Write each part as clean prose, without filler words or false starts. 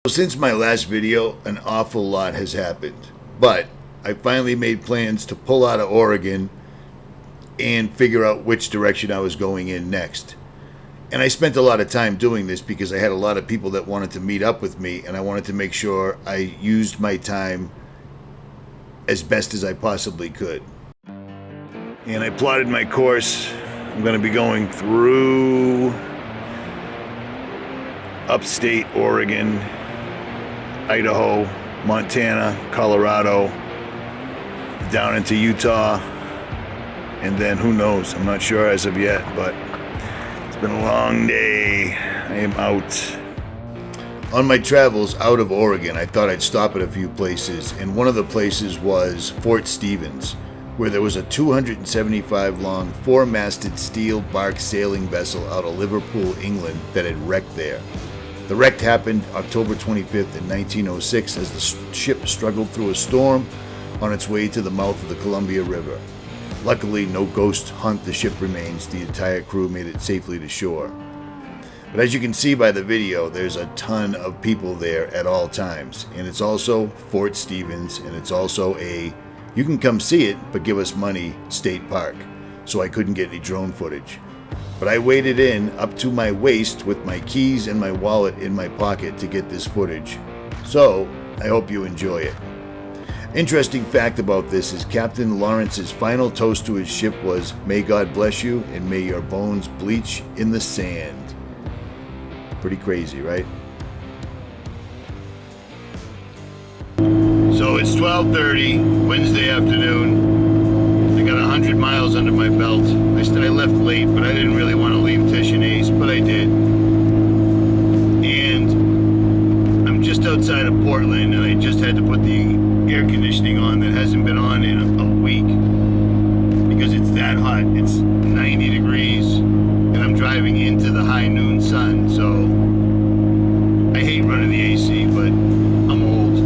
Since my last video, an awful lot has happened, but I finally made plans to pull out of Oregon and figure out which direction I was going in next. And I spent a lot of time doing this because I had a lot of people that wanted to meet up with me, and I wanted to make sure I used my time as best as I possibly could. And I plotted my course. I'm going to be going through upstate Oregon, Idaho, Montana, Colorado, down into Utah, and then who knows? I'm not sure as of yet, but it's been a long day. I am out. On my travels out of Oregon, I thought I'd stop at a few places, and one of the places was Fort Stevens, where there was a 275 long, 4-masted steel bark sailing vessel out of Liverpool, England that had wrecked there. The wreck happened October 25th in 1906 as the ship struggled through a storm on its way to the mouth of the Columbia River. Luckily, no ghost hunt the ship remains. The entire crew made it safely to shore. But as you can see by the video, there's a ton of people there at all times. And it's also Fort Stevens, and it's also a you can come see it, but give us money state park. So I couldn't get any drone footage. But I waded in up to my waist with my keys and my wallet in my pocket to get this footage. So, I hope you enjoy it. Interesting fact about this is Captain Lawrence's final toast to his ship was, "May God bless you and may your bones bleach in the sand." Pretty crazy, right? So it's 12:30, Wednesday afternoon. I got 100 miles under my belt. I left late, but I didn't really want to leave Tish and Ace, but I did. And I'm just outside of Portland, and I just had to put the air conditioning on that hasn't been on in a week because it's that hot. It's 90 degrees, and I'm driving into the high noon sun, so I hate running the AC, but I'm old.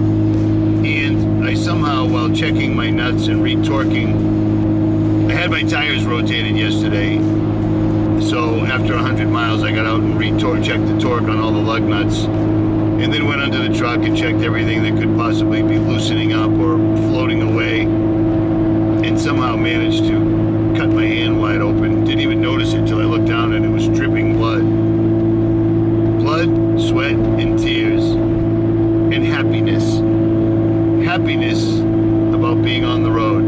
And I somehow, while checking my nuts and retorquing, I had my tires rotated yesterday, so after 100 miles I got out and checked the torque on all the lug nuts, and then went under the truck and checked everything that could possibly be loosening up or floating away, and somehow managed to cut my hand wide open. Didn't even notice it until I looked down and it was dripping blood. Blood, sweat, and tears, and happiness. Happiness about being on the road.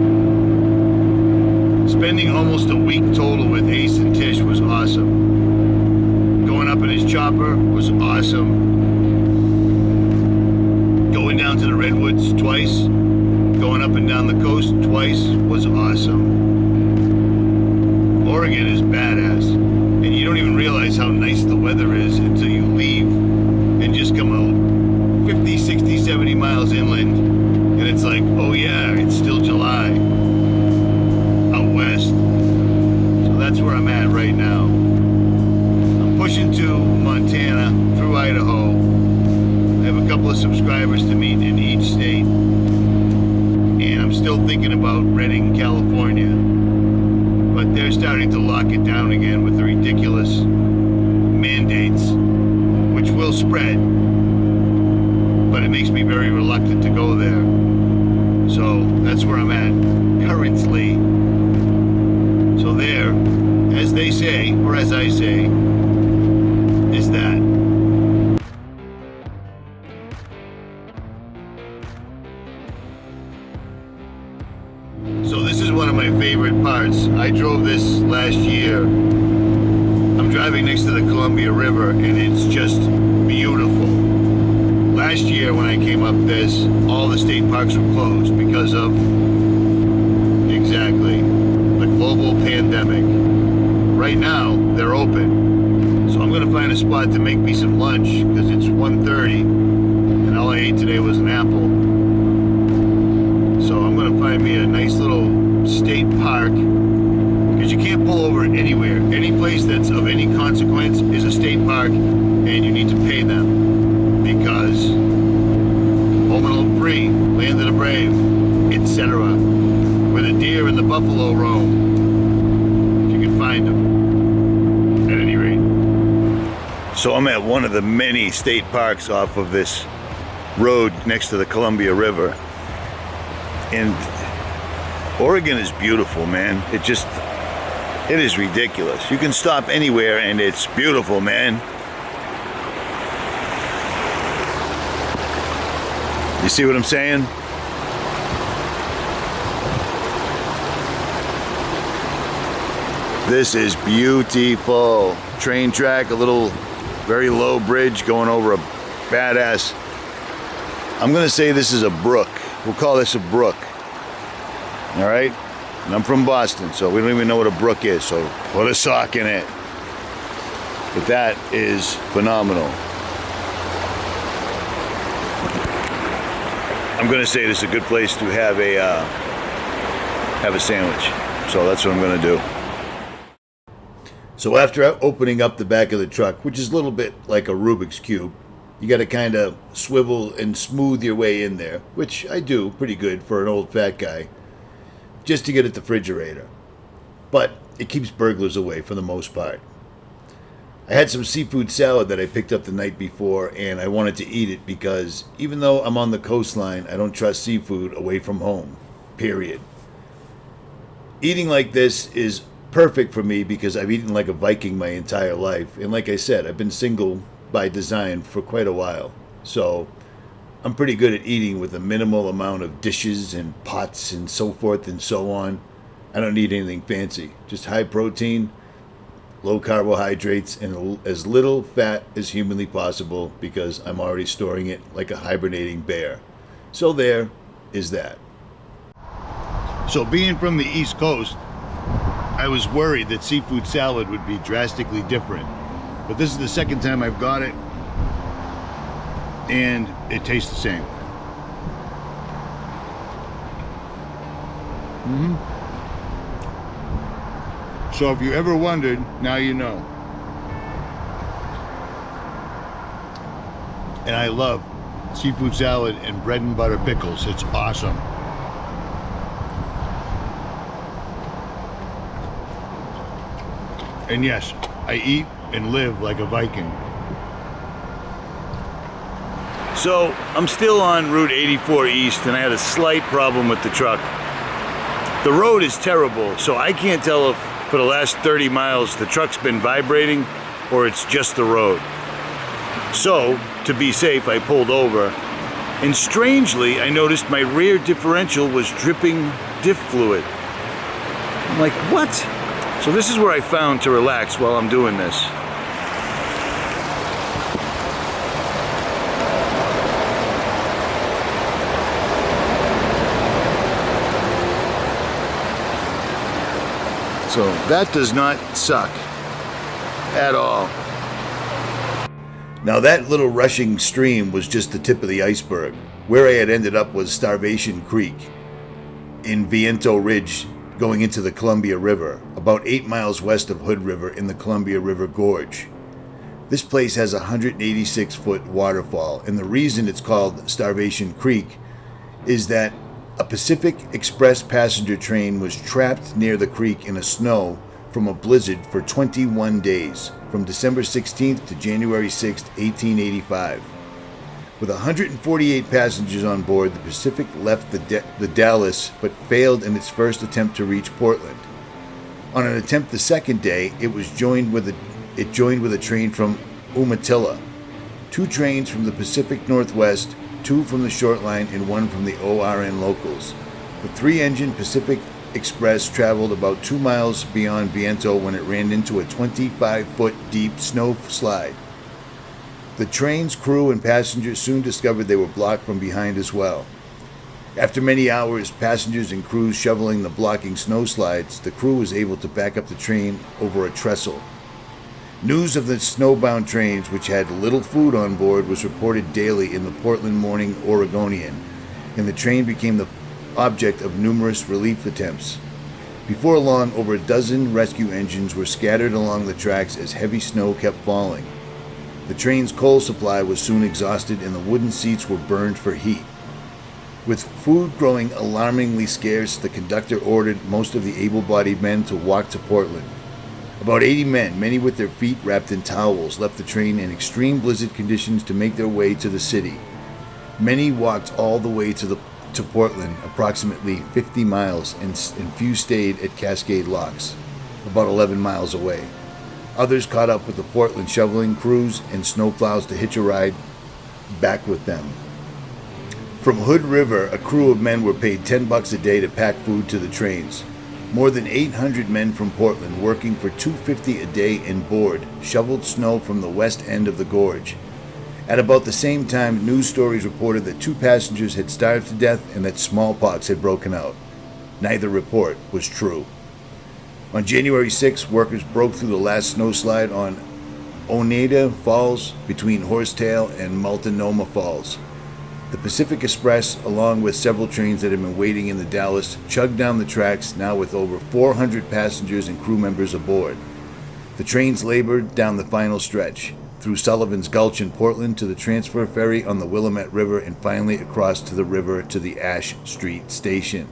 Spending almost a week total with Ace and Tish was awesome. Going up in his chopper was awesome. Going down to the Redwoods twice, going up and down the coast twice was awesome. Oregon is badass, and you don't even realize how nice the weather is until you leave and just come out 50, 60, 70 miles inland, and it's like, oh yeah, it's still July. West. So that's where I'm at right now. I'm pushing to Montana through Idaho. I have a couple of subscribers to meet in each state. And I'm still thinking about Redding, California. But they're starting to lock it down again with the ridiculous mandates, which will spread. But it makes me very reluctant to go there. So that's where I'm at currently. So there, as they say, or as I say, is that. So this is one of my favorite parts. I drove this last year. I'm driving next to the Columbia River, and it's just beautiful. Last year when I came up this, all the state parks were closed because of, exactly, the global pandemic. Right now, they're open. So I'm going to find a spot to make me some lunch because it's 1:30 and all I ate today was an apple. So I'm going to find me a nice little state park because you can't pull over anywhere. Any place that's of any consequence is a state park and you need to pay them because home and home free, land of the brave, etc. Where the deer and the buffalo roam. You can find them, at any rate. So I'm at one of the many state parks off of this road next to the Columbia River. And Oregon is beautiful, man. It is ridiculous. You can stop anywhere and it's beautiful, man. You see what I'm saying? This is beautiful. Train track, a little very low bridge going over a badass. I'm gonna say this is a brook. We'll call this a brook. All right? And I'm from Boston, so we don't even know what a brook is, so put a sock in it. But that is phenomenal. I'm gonna say this is a good place to have a sandwich. So that's what I'm gonna do. So after opening up the back of the truck, which is a little bit like a Rubik's Cube, you got to kind of swivel and smooth your way in there, which I do pretty good for an old fat guy, just to get at the refrigerator. But it keeps burglars away for the most part. I had some seafood salad that I picked up the night before, and I wanted to eat it because even though I'm on the coastline, I don't trust seafood away from home, period. Eating like this is perfect for me because I've eaten like a Viking my entire life. And like I said, I've been single by design for quite a while. So I'm pretty good at eating with a minimal amount of dishes and pots and so forth and so on. I don't need anything fancy. Just high protein, low carbohydrates, and as little fat as humanly possible because I'm already storing it like a hibernating bear. So there is that. So being from the East Coast, I was worried that seafood salad would be drastically different, but this is the second time I've got it, and it tastes the same. So if you ever wondered, now you know. And I love seafood salad and bread and butter pickles. It's awesome. And yes, I eat and live like a Viking. So I'm still on Route 84 East, and I had a slight problem with the truck. The road is terrible, so I can't tell if for the last 30 miles the truck's been vibrating or it's just the road. So, to be safe, I pulled over, and strangely, I noticed my rear differential was dripping diff fluid. I'm like, what? So this is where I found to relax while I'm doing this. So that does not suck at all. Now that little rushing stream was just the tip of the iceberg. Where I had ended up was Starvation Creek in Viento Ridge, going into the Columbia River, about 8 miles west of Hood River in the Columbia River Gorge. This place has a 186-foot waterfall, and the reason it's called Starvation Creek is that a Pacific Express passenger train was trapped near the creek in a snow from a blizzard for 21 days, from December 16th to January 6th, 1885. With 148 passengers on board, the Pacific left the Dallas but failed in its first attempt to reach Portland. On an attempt the second day, it joined with a train from Umatilla. 2 trains from the Pacific Northwest, 2 from the Short Line, and 1 from the ORN locals. The 3-engine Pacific Express traveled about 2 miles beyond Viento when it ran into a 25-foot deep snow slide. The train's crew and passengers soon discovered they were blocked from behind as well. After many hours, passengers and crews shoveling the blocking snow slides, the crew was able to back up the train over a trestle. News of the snowbound trains, which had little food on board, was reported daily in the Portland Morning Oregonian, and the train became the object of numerous relief attempts. Before long, over a dozen rescue engines were scattered along the tracks as heavy snow kept falling. The train's coal supply was soon exhausted, and the wooden seats were burned for heat. With food growing alarmingly scarce, the conductor ordered most of the able-bodied men to walk to Portland. About 80 men, many with their feet wrapped in towels, left the train in extreme blizzard conditions to make their way to the city. Many walked all the way to Portland, approximately 50 miles, and few stayed at Cascade Locks, about 11 miles away. Others caught up with the Portland shoveling crews and snowplows to hitch a ride back with them. From Hood River, a crew of men were paid $10 a day to pack food to the trains. More than 800 men from Portland, working for $250 a day and board, shoveled snow from the west end of the gorge. At about the same time, news stories reported that 2 passengers had starved to death and that smallpox had broken out. Neither report was true. On January 6, workers broke through the last snowslide on Oneida Falls between Horsetail and Multnomah Falls. The Pacific Express, along with several trains that had been waiting in the Dalles, chugged down the tracks, now with over 400 passengers and crew members aboard. The trains labored down the final stretch, through Sullivan's Gulch in Portland to the transfer ferry on the Willamette River, and finally across to the river to the Ash Street station.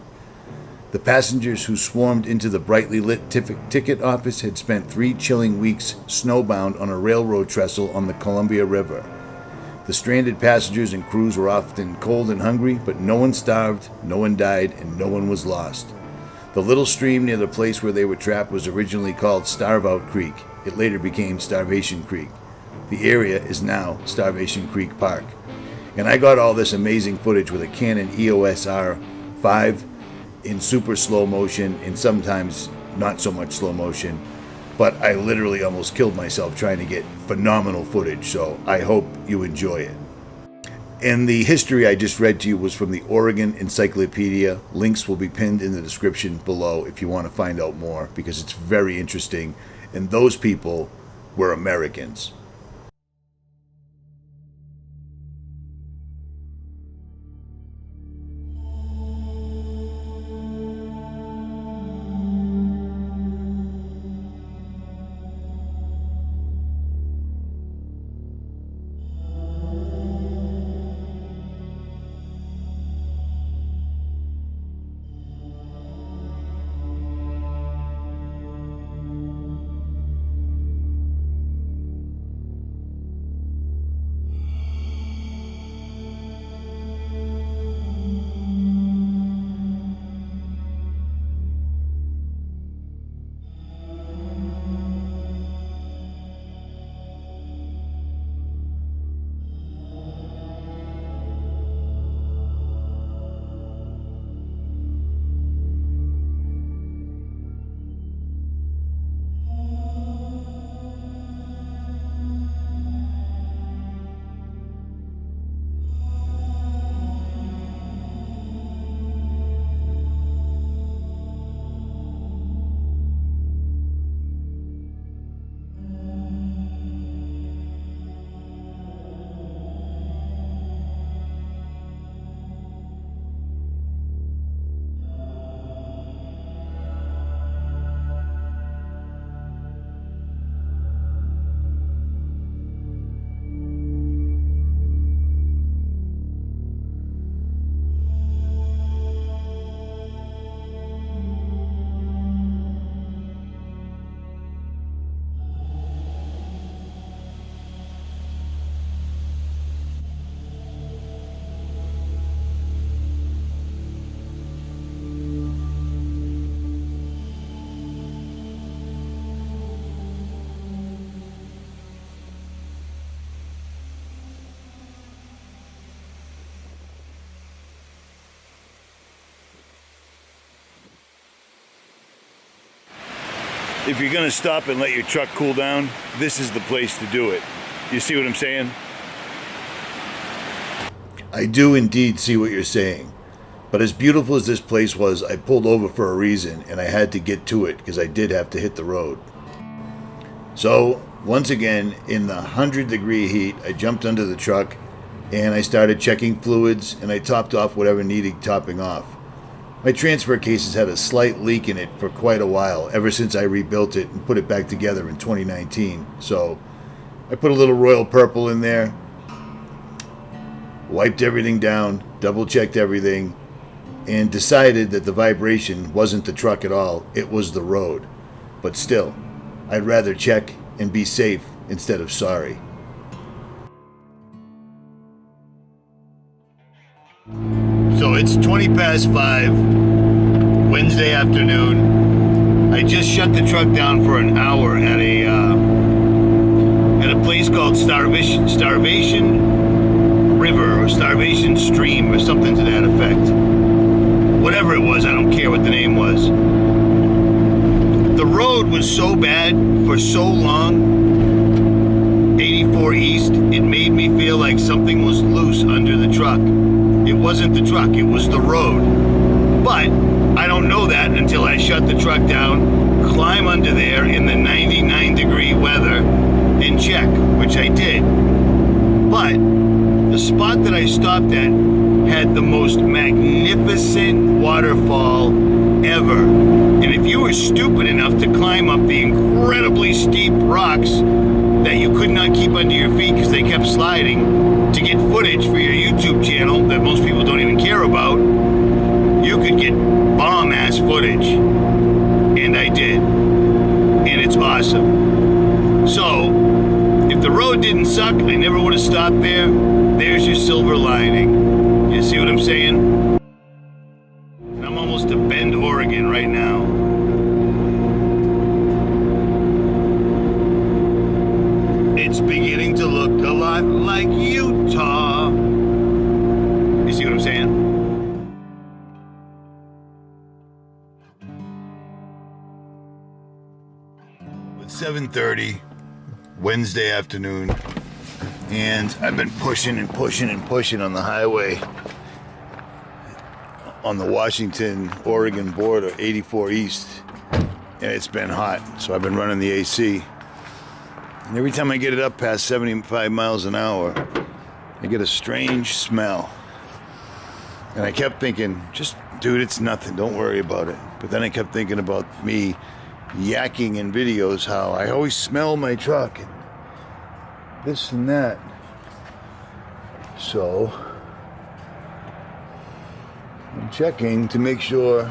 The passengers who swarmed into the brightly lit ticket office had spent 3 chilling weeks snowbound on a railroad trestle on the Columbia River. The stranded passengers and crews were often cold and hungry, but no one starved, no one died, and no one was lost. The little stream near the place where they were trapped was originally called Starvation Creek. It later became Starvation Creek. The area is now Starvation Creek Park. And I got all this amazing footage with a Canon EOS R5 in super slow motion and sometimes not so much slow motion. But I literally almost killed myself trying to get phenomenal footage, so I hope you enjoy it. And the history I just read to you was from the Oregon Encyclopedia. Links will be pinned in the description below if you want to find out more, because it's very interesting. And those people were Americans. If you're gonna stop and let your truck cool down, this is the place to do it. You see what I'm saying? I do indeed see what you're saying. But as beautiful as this place was, I pulled over for a reason, and I had to get to it because I did have to hit the road. So, once again, in the 100-degree heat, I jumped under the truck and I started checking fluids, and I topped off whatever needed topping off. My transfer case has had a slight leak in it for quite a while, ever since I rebuilt it and put it back together in 2019. So I put a little royal purple in there, wiped everything down, double-checked everything, and decided that the vibration wasn't the truck at all, it was the road. But still, I'd rather check and be safe instead of sorry. it's 20 past 5, Wednesday afternoon. I just shut the truck down for an hour at a place called Starvation River or Starvation Stream or something to that effect. Whatever it was, I don't care what the name was. The road was so bad for so long, 84 East, it made me feel like something was loose under the truck. It wasn't the truck, it was the road. But I don't know that until I shut the truck down, climb under there in the 99-degree weather, and check, which I did. But the spot that I stopped at had the most magnificent waterfall ever. And if you were stupid enough to climb up the incredibly steep rocks that you could not keep under your feet because they kept sliding to get footage for your YouTube channel that most people don't even care about, you could get bomb-ass footage. And I did. And it's awesome. So, if the road didn't suck, I never would have stopped there. There's your silver lining. You see what I'm saying? I'm almost to Bend, Oregon right now. It's beginning to look a lot like Utah. You see what I'm saying? It's 7:30, Wednesday afternoon, and I've been pushing and pushing and pushing on the highway on the Washington-Oregon border, 84 East, and it's been hot, so I've been running the AC. And every time I get it up past 75 miles an hour, I get a strange smell. And I kept thinking, just, dude, it's nothing, don't worry about it. But then I kept thinking about me yakking in videos how I always smell my truck and this and that. So I'm checking to make sure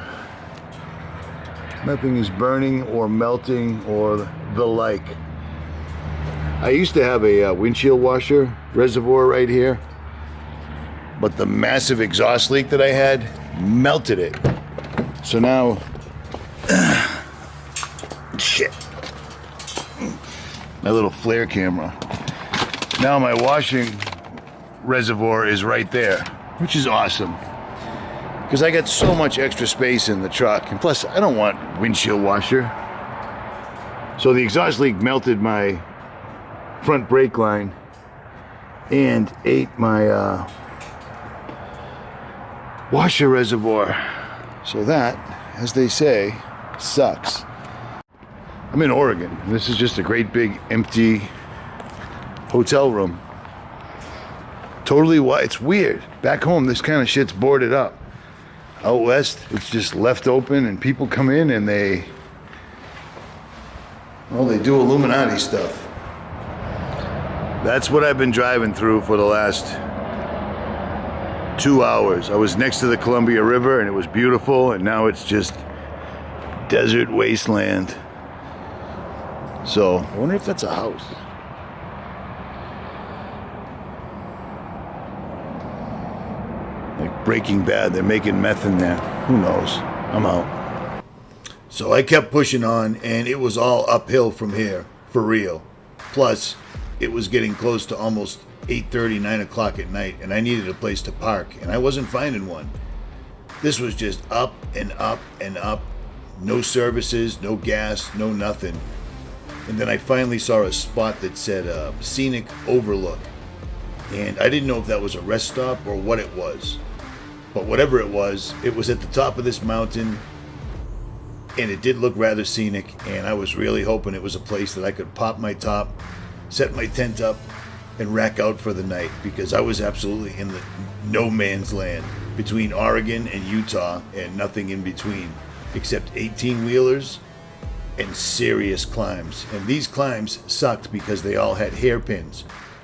nothing is burning or melting or the like. I used to have a windshield washer reservoir right here, but the massive exhaust leak that I had melted it. So now shit. My little flare camera. Now my washing reservoir is right there, which is awesome. Because I got so much extra space in the truck. And plus, I don't want windshield washer. So the exhaust leak melted my front brake line and ate my washer reservoir. So that, as they say, sucks. I'm in Oregon. This is just a great big empty hotel room. Totally it's weird. Back home, this kind of shit's boarded up. Out west, it's just left open and people come in and they do Illuminati stuff. That's what I've been driving through for the last 2 hours. I was next to the Columbia River and it was beautiful, and now it's just desert wasteland. So, I wonder if that's a house. Like Breaking Bad, they're making meth in there. Who knows? I'm out. So I kept pushing on, and it was all uphill from here, for real. Plus, it was getting close to almost 8:30, 9 o'clock at night, and I needed a place to park, and I wasn't finding one. This was just up and up and up. No services, no gas, no nothing. And then I finally saw a spot that said Scenic Overlook. And I didn't know if that was a rest stop or what it was. But whatever it was at the top of this mountain. And it did look rather scenic. And I was really hoping it was a place that I could pop my top, set my tent up, and rack out for the night. Because I was absolutely in the no man's land between Oregon and Utah and nothing in between. Except 18-wheelers and serious climbs. And these climbs sucked because they all had hairpins.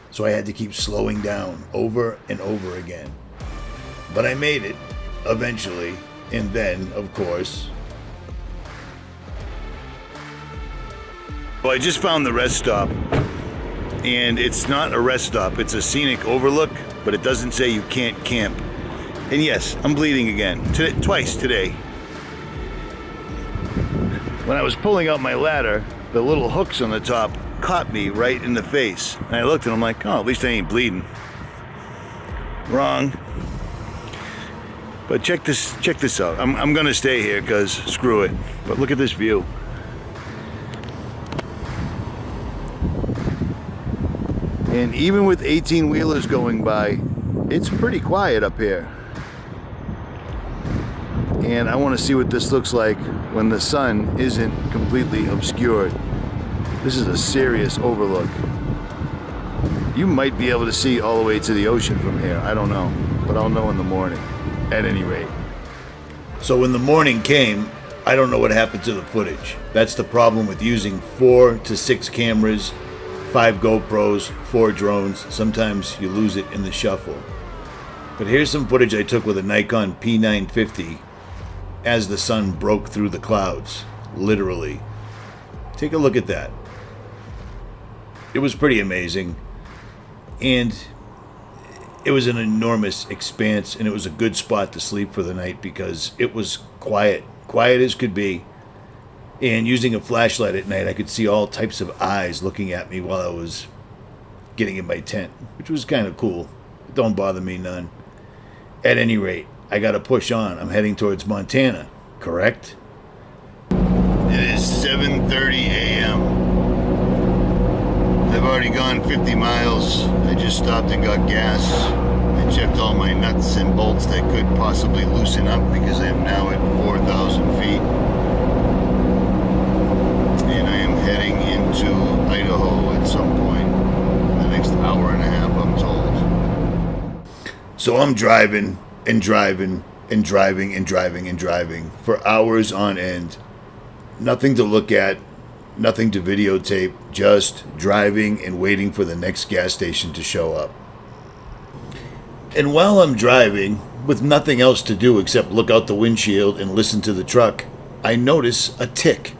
So I had to keep slowing down over and over again. But I made it, eventually. And then, of course... Well, I just found the rest stop. And it's not a rest stop. It's a Scenic Overlook, but it doesn't say you can't camp. And yes, I'm bleeding again. Twice today. When I was pulling out my ladder, the little hooks on the top caught me right in the face. And I looked and I'm like, oh, at least I ain't bleeding. Wrong. But check this out. I'm gonna stay here because screw it. But look at this view. And even with 18-wheelers going by, it's pretty quiet up here. And I want to see what this looks like when the sun isn't completely obscured. This is a serious overlook. You might be able to see all the way to the ocean from here. I don't know, but I'll know in the morning, at any rate. So when the morning came, I don't know what happened to the footage. That's the problem with using 4 to 6 cameras, 5 GoPros, 4 drones. Sometimes you lose it in the shuffle. But here's some footage I took with a Nikon P950 as the sun broke through the clouds, literally. Take a look at that. It was pretty amazing. And it was an enormous expanse, and it was a good spot to sleep for the night because it was quiet as could be. And using a flashlight at night, I could see all types of eyes looking at me while I was getting in my tent, which was kind of cool. It don't bother me none. At any rate, I got to push on. I'm heading towards Montana, correct? It is 7:30 a.m. I've already gone 50 miles. I just stopped and got gas. I checked all my nuts and bolts that could possibly loosen up because I am now at 4,000 feet. And I am heading into Idaho at some point. The next hour and a half, I'm told. So I'm driving and driving and driving and driving and driving for hours on end. Nothing to look at, nothing to videotape, just driving and waiting for the next gas station to show up. And while I'm driving, with nothing else to do except look out the windshield and listen to the truck, I notice a tick.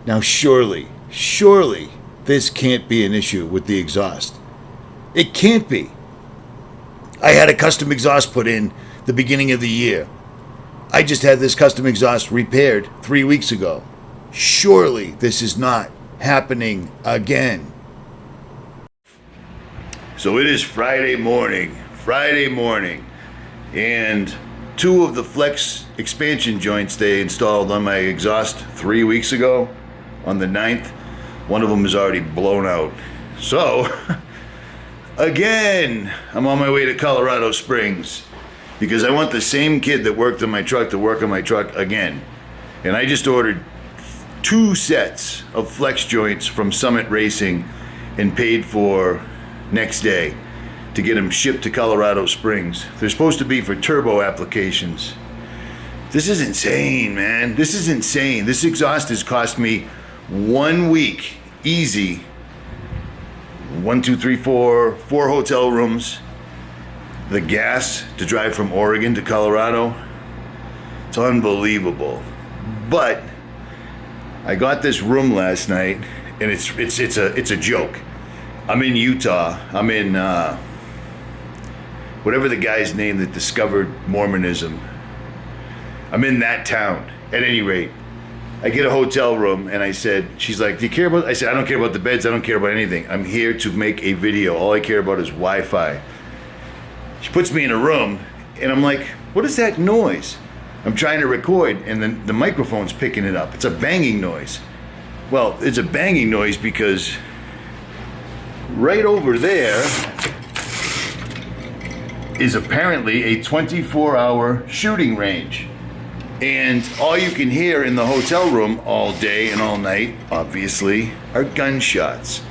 Now surely, this can't be an issue with the exhaust. It can't be. I had a custom exhaust put in the beginning of the year. I just had this custom exhaust repaired 3 weeks ago. Surely this is not happening again. So it is Friday morning, and 2 of the flex expansion joints they installed on my exhaust 3 weeks ago, on the 9th, one of them is already blown out. So, again, I'm on my way to Colorado Springs because I want the same kid that worked on my truck to work on my truck again. And I just ordered 2 sets of flex joints from Summit Racing and paid for next day to get them shipped to Colorado Springs. They're supposed to be for turbo applications. This is insane, man. This is insane. This exhaust has cost me 1 week, easy. 1, 2, 3, 4 hotel rooms. The gas to drive from Oregon to Colorado. It's unbelievable. But I got this room last night, and it's a joke. I'm in Utah. I'm in whatever the guy's name that discovered Mormonism. I'm in that town. At any rate, I get a hotel room, and I said, she's like, do you care about, I said, I don't care about the beds, I don't care about anything. I'm here to make a video. All I care about is Wi-Fi. She puts me in a room, and I'm like, what is that noise? I'm trying to record, and then the microphone's picking it up. It's a banging noise. Well, it's a banging noise because right over there is apparently a 24-hour shooting range. And all you can hear in the hotel room all day and all night, obviously, are gunshots.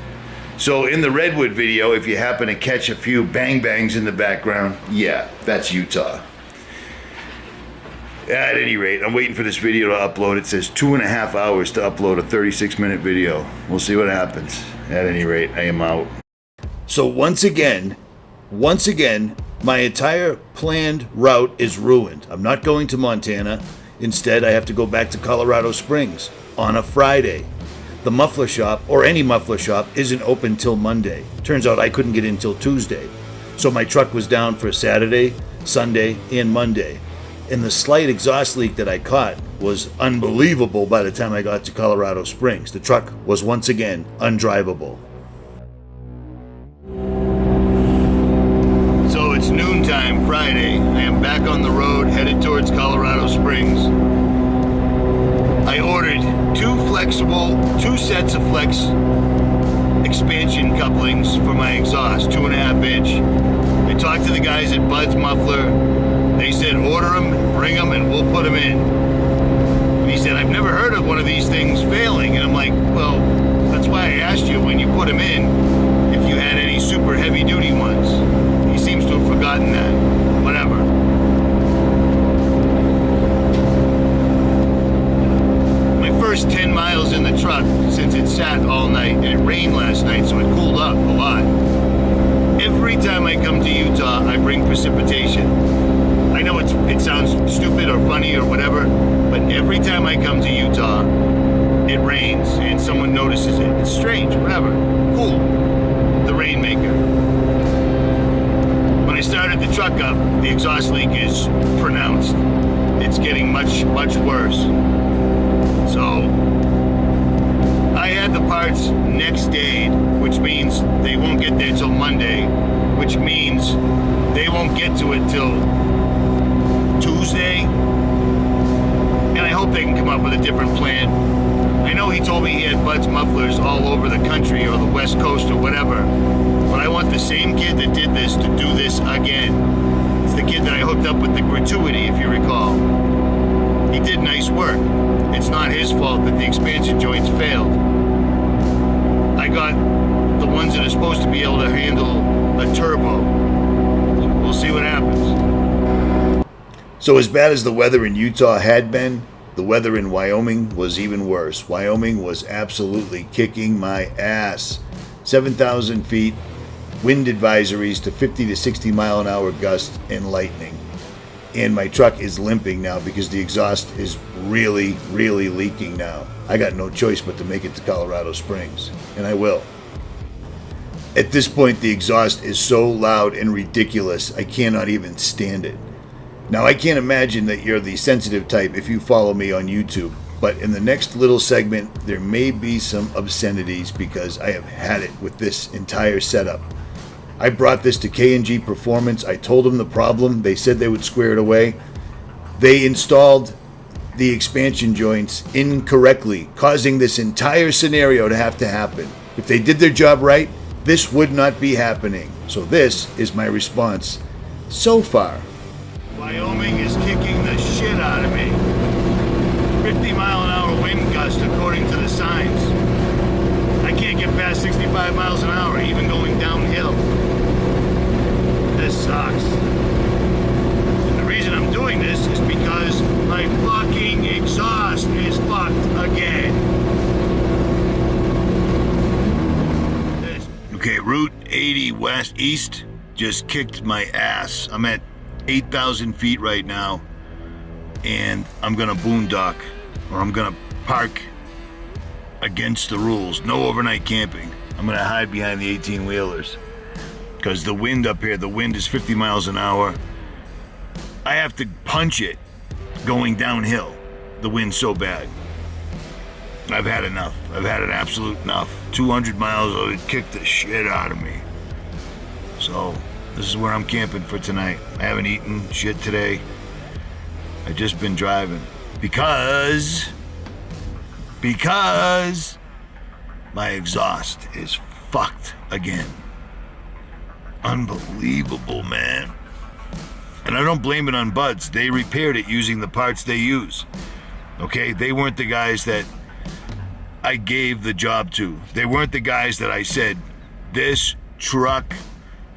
So in the Redwood video, if you happen to catch a few bang bangs in the background, yeah, that's Utah. At any rate, I'm waiting for this video to upload. It says 2.5 hours to upload a 36-minute video. We'll see what happens. At any rate, I am out. So once again, my entire planned route is ruined. I'm not going to Montana. Instead, I have to go back to Colorado Springs on a Friday. The muffler shop, or any muffler shop, isn't open till Monday. Turns out I couldn't get in till Tuesday. So my truck was down for Saturday, Sunday, and Monday. And the slight exhaust leak that I caught was unbelievable by the time I got to Colorado Springs. The truck was once again undrivable. So it's noontime Friday. I am back on the road headed towards Colorado Springs. I ordered two sets of flex expansion couplings for my exhaust, 2.5 inch. I talked to the guys at Bud's Muffler. They said order them, bring them, and we'll put them in. And he said, I've never heard of one of these things failing. And I'm like, well, that's why I asked you when you put them in if you had any super heavy duty ones. He seems to have forgotten that. Whatever. My first 10 miles in the truck, since it sat all night, and it rained last night, so it cooled up a lot. Every time I come to Utah, I bring precipitation. I know it sounds stupid or funny or whatever, but every time I come to Utah, it rains and someone notices it. It's strange, whatever. Cool. The rainmaker. When I started the truck up, the exhaust leak is pronounced. It's getting much, much worse. So I had the parts next day, which means they won't get there till Monday, which means they won't get to it till Tuesday. And I hope they can come up with a different plan. I know he told me he had Bud's Mufflers all over the country or the West Coast or whatever, but I want the same kid that did this to do this again. It's the kid that I hooked up with the gratuity, if you recall. He did nice work. It's not his fault that the expansion joints failed. I got the ones that are supposed to be able to handle a turbo. We'll see what happens. So as bad as the weather in Utah had been, the weather in Wyoming was even worse. Wyoming was absolutely kicking my ass. 7,000 feet, wind advisories to 50 to 60 mile an hour gusts and lightning. And my truck is limping now because the exhaust is really, really leaking now. I got no choice but to make it to Colorado Springs, and I will. At this point, the exhaust is so loud and ridiculous, I cannot even stand it. Now, I can't imagine that you're the sensitive type if you follow me on YouTube, but in the next little segment, there may be some obscenities because I have had it with this entire setup. I brought this to K&G Performance. I told them the problem. They said they would square it away. They installed the expansion joints incorrectly, causing this entire scenario to have to happen. If they did their job right, this would not be happening. So this is my response so far. Wyoming is kicking the shit out of me. 50 mile an hour wind gust according to the signs. I can't get past 65 miles an hour, even going downhill. This sucks. And the reason I'm doing this is because my fucking exhaust is fucked again. Okay, Route 80 west east just kicked my ass. I'm at 8,000 feet right now, and I'm gonna boondock, or I'm gonna park against the rules. No overnight camping. I'm gonna hide behind the 18-wheelers because the wind up here, the wind is 50 miles an hour. I have to punch it going downhill. The wind's so bad. I've had enough. I've had an absolute enough. 200 miles of it kicked the shit out of me. So this is where I'm camping for tonight. I haven't eaten shit today. I've just been driving because my exhaust is fucked again. Unbelievable, man. And I don't blame it on Bud's. They repaired it using the parts they use. Okay? They weren't the guys that I gave the job to. They weren't the guys that I said, this truck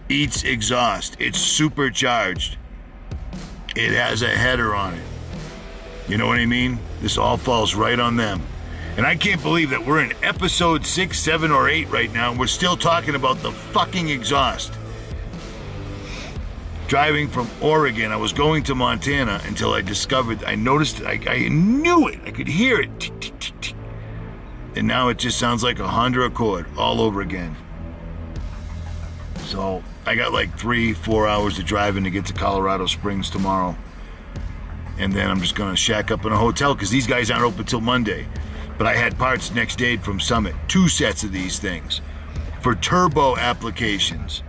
eats exhaust. It's supercharged. It has a header on it. You know what I mean? This all falls right on them. And I can't believe that we're in episode 6, 7, or 8 right now, and we're still talking about the fucking exhaust. Driving from Oregon, I was going to Montana until I noticed, I knew it. I could hear it. Tick, tick, tick, tick. And now it just sounds like a Honda Accord all over again. So I got like 3-4 hours of driving to get to Colorado Springs tomorrow. And then I'm just going to shack up in a hotel because these guys aren't open till Monday. But I had parts next day from Summit. 2 sets of these things for turbo applications.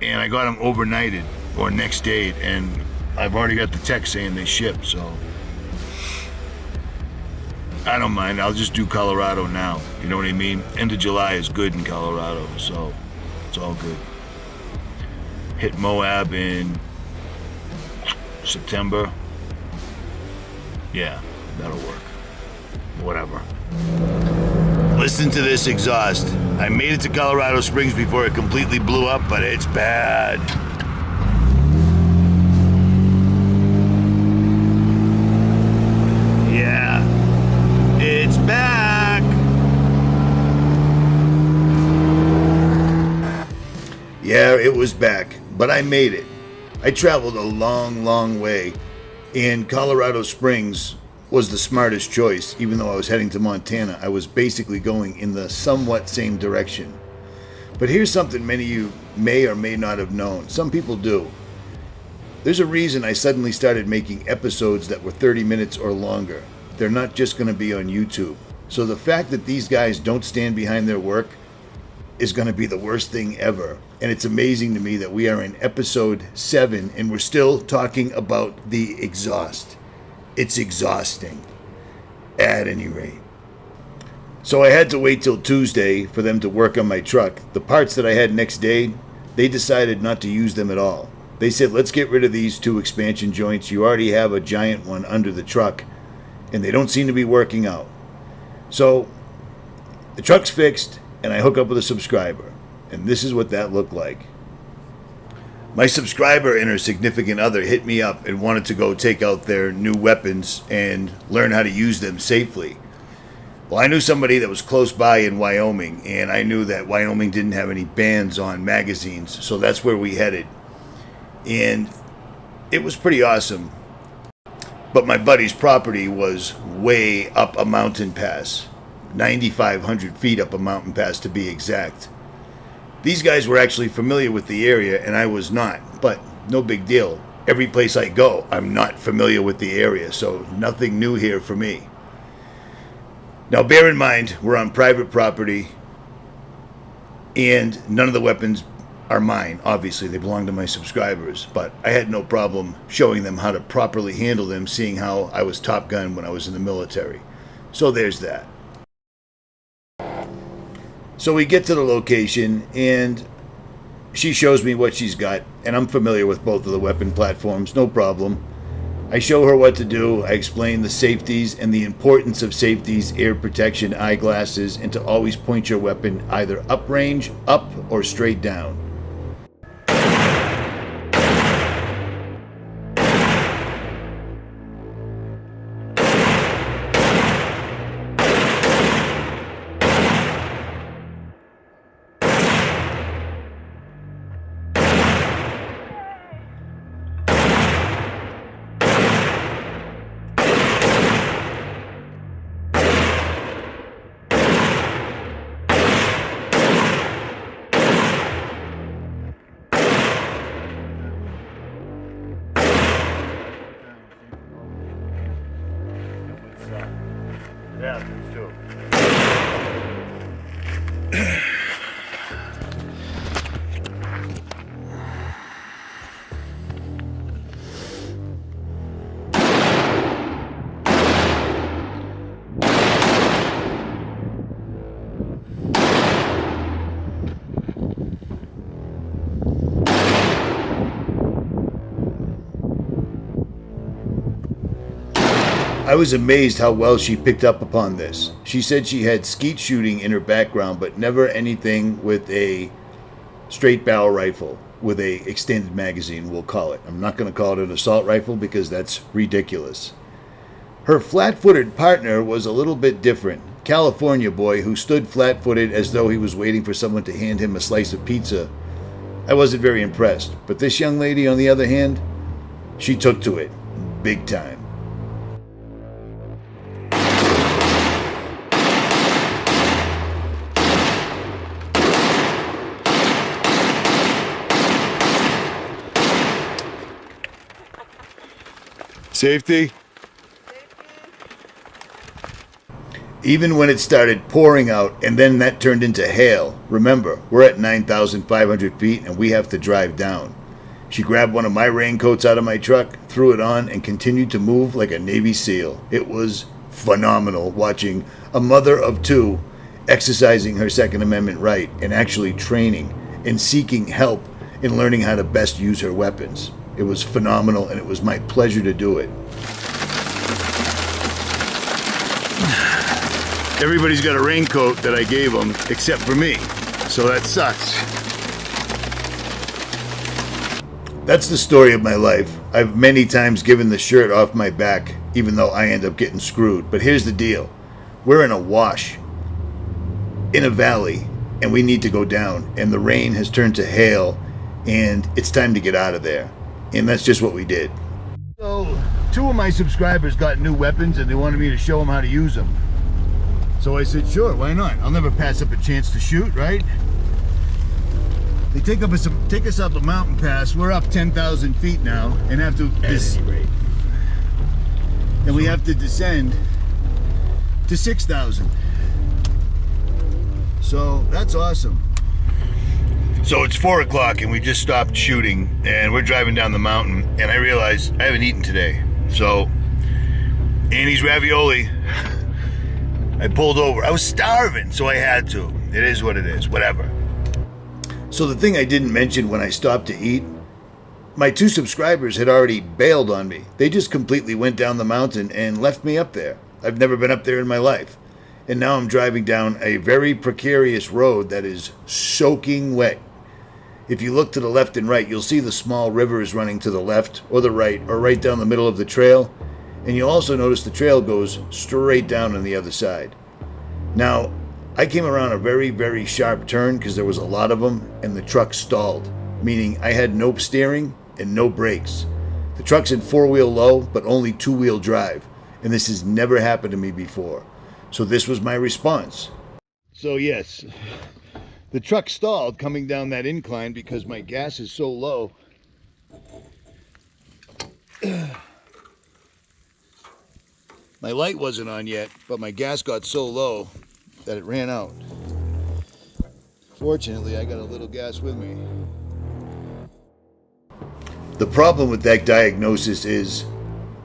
And I got them overnighted or next day. And I've already got the text saying they ship. So I don't mind. I'll just do Colorado now. You know what I mean? End of July is good in Colorado. So it's all good. Hit Moab in September. Yeah, that'll work. Whatever. Listen to this exhaust. I made it to Colorado Springs before it completely blew up, but it's bad. Yeah, it's back. Yeah, it was back, but I made it. I traveled a long, long way. And Colorado Springs was the smartest choice. Even though I was heading to Montana, I was basically going in the somewhat same direction. But here's something many of you may or may not have known. Some people do. There's a reason I suddenly started making episodes that were 30 minutes or longer. They're not just going to be on YouTube. So the fact that these guys don't stand behind their work is going to be the worst thing ever. And it's amazing to me that we are in episode 7 and we're still talking about the exhaust. It's exhausting, at any rate. So I had to wait till Tuesday for them to work on my truck. The parts that I had next day, they decided not to use them at all. They said, let's get rid of these 2 expansion joints. You already have a giant one under the truck, and they don't seem to be working out. So the truck's fixed, and I hook up with a subscriber. And this is what that looked like. My subscriber and her significant other hit me up and wanted to go take out their new weapons and learn how to use them safely. Well, I knew somebody that was close by in Wyoming, and I knew that Wyoming didn't have any bans on magazines, so that's where we headed. And it was pretty awesome. But my buddy's property was way up a mountain pass, 9,500 feet up a mountain pass to be exact. These guys were actually familiar with the area, and I was not, but no big deal. Every place I go, I'm not familiar with the area, so nothing new here for me. Now, bear in mind, we're on private property, and none of the weapons are mine. Obviously, they belong to my subscribers, but I had no problem showing them how to properly handle them, seeing how I was Top Gun when I was in the military. So there's that. So we get to the location, and she shows me what she's got, and I'm familiar with both of the weapon platforms, no problem. I show her what to do. I explain the safeties and the importance of safeties, air protection, eyeglasses, and to always point your weapon either uprange, up, or straight down. Yeah, please do. I was amazed how well she picked up upon this. She said she had skeet shooting in her background, but never anything with a straight barrel rifle with a extended magazine, we'll call it. I'm not going to call it an assault rifle because that's ridiculous. Her flat-footed partner was a little bit different. California boy who stood flat-footed as though he was waiting for someone to hand him a slice of pizza. I wasn't very impressed, but this young lady, on the other hand, she took to it big time. Safety. Even when it started pouring out and then that turned into hail, remember, we're at 9,500 feet and we have to drive down. She grabbed one of my raincoats out of my truck, threw it on, and continued to move like a Navy SEAL. It was phenomenal watching a mother of two exercising her Second Amendment right and actually training and seeking help in learning how to best use her weapons. It was phenomenal, and it was my pleasure to do it. Everybody's got a raincoat that I gave them, except for me, so that sucks. That's the story of my life. I've many times given the shirt off my back, even though I end up getting screwed. But here's the deal. We're in a wash, in a valley, and we need to go down. And the rain has turned to hail, and it's time to get out of there. And that's just what we did. So, 2 of my subscribers got new weapons, and they wanted me to show them how to use them. So I said, sure, why not? I'll never pass up a chance to shoot, right? They take us up a mountain pass. We're up 10,000 feet now, and have to and we have to descend to 6,000. So that's awesome. So it's 4 o'clock, and we just stopped shooting, and we're driving down the mountain, and I realized I haven't eaten today. So Annie's ravioli. I pulled over. I was starving, so I had to. It is what it is, whatever. So the thing I didn't mention when I stopped to eat, my 2 subscribers had already bailed on me. They just completely went down the mountain and left me up there. I've never been up there in my life. And now I'm driving down a very precarious road that is soaking wet. If you look to the left and right, you'll see the small rivers running to the left or the right or right down the middle of the trail. And you'll also notice the trail goes straight down on the other side. Now, I came around a very, very sharp turn because there was a lot of them, and the truck stalled, meaning I had no steering and no brakes. The truck's in 4-wheel low, but only 2-wheel drive, and this has never happened to me before. So this was my response. So yes, the truck stalled coming down that incline because my gas is so low. My light wasn't on yet, but my gas got so low that it ran out. Fortunately, I got a little gas with me. The problem with that diagnosis is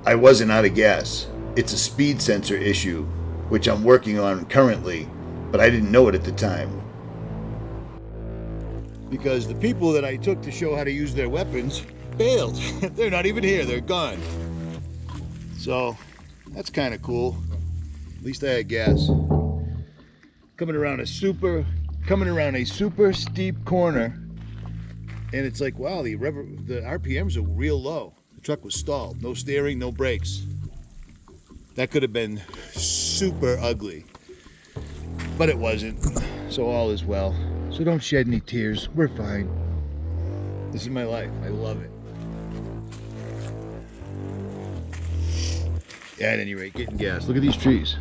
I wasn't out of gas. It's a speed sensor issue, which I'm working on currently, but I didn't know it at the time. Because the people that I took to show how to use their weapons bailed. They're not even here, they're gone. So that's kind of cool. At least I had gas. Coming around a super steep corner, and it's like, wow, the RPMs are real low. The truck was stalled, no steering, no brakes. That could have been super ugly, but it wasn't. So all is well. So don't shed any tears. We're fine. This is my life. I love it. At any rate, getting gas. Look at these trees.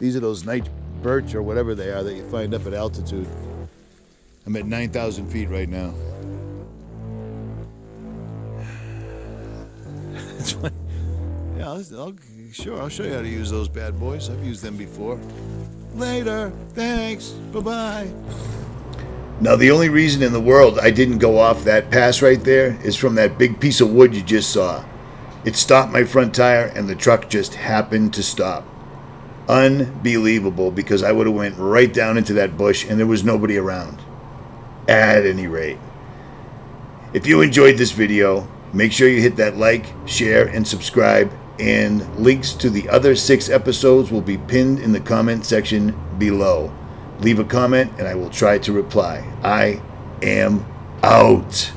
These are those night birch or whatever they are that you find up at altitude. I'm at 9,000 feet right now. Yeah, I'll show you how to use those bad boys. I've used them before. Later. Thanks. Bye-bye. Now, the only reason in the world I didn't go off that pass right there is from that big piece of wood you just saw. It stopped my front tire, and the truck just happened to stop. Unbelievable, because I would have went right down into that bush, and there was nobody around. At any rate, if you enjoyed this video, make sure you hit that like, share, and subscribe, and links to the other 6 episodes will be pinned in the comment section below. Leave a comment, and I will try to reply. I am out.